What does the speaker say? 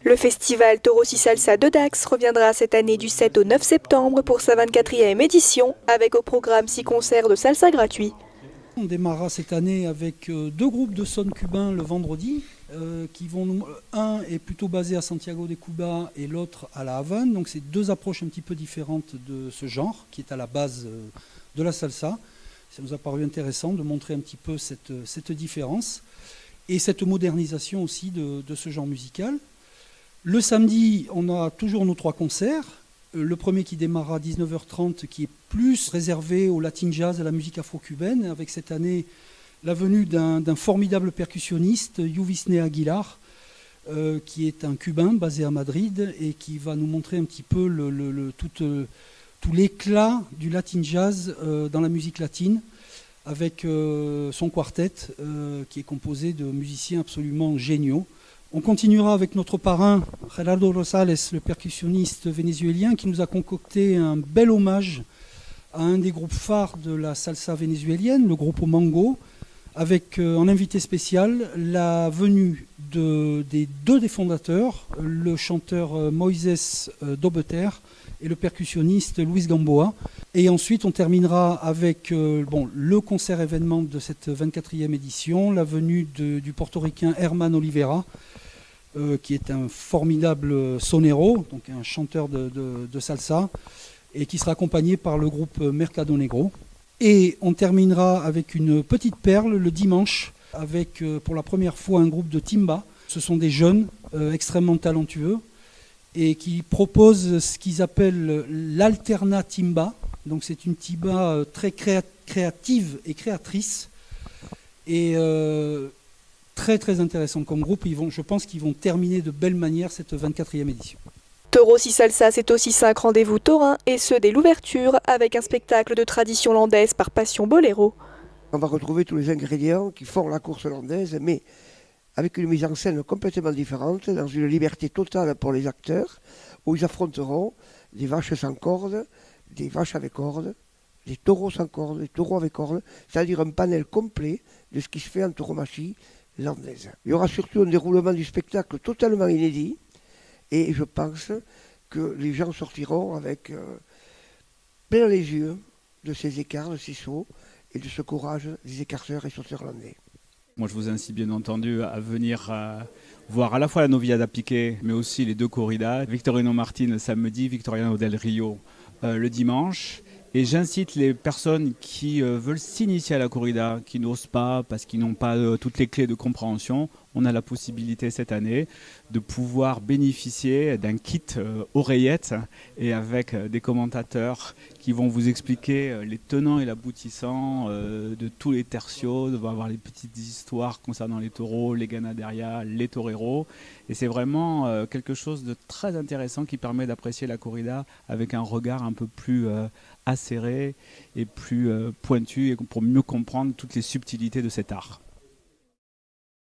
Le festival Toros y Salsa de Dax reviendra cette année du 7 au 9 septembre pour sa 24e édition, avec au programme 6 concerts de salsa gratuits. On démarrera cette année avec deux groupes de son cubains le vendredi, un est plutôt basé à Santiago de Cuba et l'autre à La Havane. Donc c'est deux approches un petit peu différentes de ce genre qui est à la base de la salsa. Ça nous a paru intéressant de montrer un petit peu cette différence et cette modernisation aussi de ce genre musical. Le samedi, on a toujours nos trois concerts. Le premier qui démarrera à 19h30, qui est plus réservé au latin jazz, à la musique afro-cubaine, avec cette année la venue d'un formidable percussionniste, Yuvisne Aguilar, qui est un Cubain basé à Madrid et qui va nous montrer un petit peu tout l'éclat du latin jazz dans la musique latine, avec son quartet qui est composé de musiciens absolument géniaux. On continuera avec notre parrain, Gerardo Rosales, le percussionniste vénézuélien, qui nous a concocté un bel hommage à un des groupes phares de la salsa vénézuélienne, le groupe Mango, avec en invité spécial la venue des deux des fondateurs, le chanteur Moïse Dobeter et le percussionniste Luis Gamboa. Et ensuite, on terminera avec le concert événement de cette 24e édition, la venue du portoricain Herman Oliveira, qui est un formidable sonero, donc un chanteur de salsa, et qui sera accompagné par le groupe Mercado Negro. Et on terminera avec une petite perle le dimanche, avec pour la première fois un groupe de timba. Ce sont des jeunes extrêmement talentueux et qui proposent ce qu'ils appellent l'alterna timba. Donc c'est une timba très créative et créatrice. Et très très intéressant comme groupe. Je pense qu'ils vont terminer de belle manière cette 24e édition. Toros y Salsa, c'est aussi 5 rendez-vous taurins et ceux dès l'ouverture avec un spectacle de tradition landaise par Passion Bolero. On va retrouver tous les ingrédients qui font la course landaise, mais avec une mise en scène complètement différente, dans une liberté totale pour les acteurs, où ils affronteront des vaches sans cordes, des vaches avec cordes, des taureaux sans cordes, des taureaux avec cordes, c'est-à-dire un panel complet de ce qui se fait en tauromachie landaise. Il y aura surtout un déroulement du spectacle totalement inédit, et je pense que les gens sortiront avec plein les yeux de ces écarts, de ces sauts, et de ce courage des écarteurs et sauteurs landais. Moi, je vous incite bien entendu à venir voir à la fois la Novillada Piqué, mais aussi les deux corridas, Victorino Martin le samedi, Victoriano del Rio le dimanche. Et j'incite les personnes qui veulent s'initier à la corrida, qui n'osent pas parce qu'ils n'ont pas toutes les clés de compréhension. On a la possibilité cette année de pouvoir bénéficier d'un kit oreillette et avec des commentateurs qui vont vous expliquer les tenants et l'aboutissant de tous les tercios. On va avoir les petites histoires concernant les taureaux, les ganaderia, les toreros. Et c'est vraiment quelque chose de très intéressant qui permet d'apprécier la corrida avec un regard un peu plus acéré et plus pointu et pour mieux comprendre toutes les subtilités de cet art.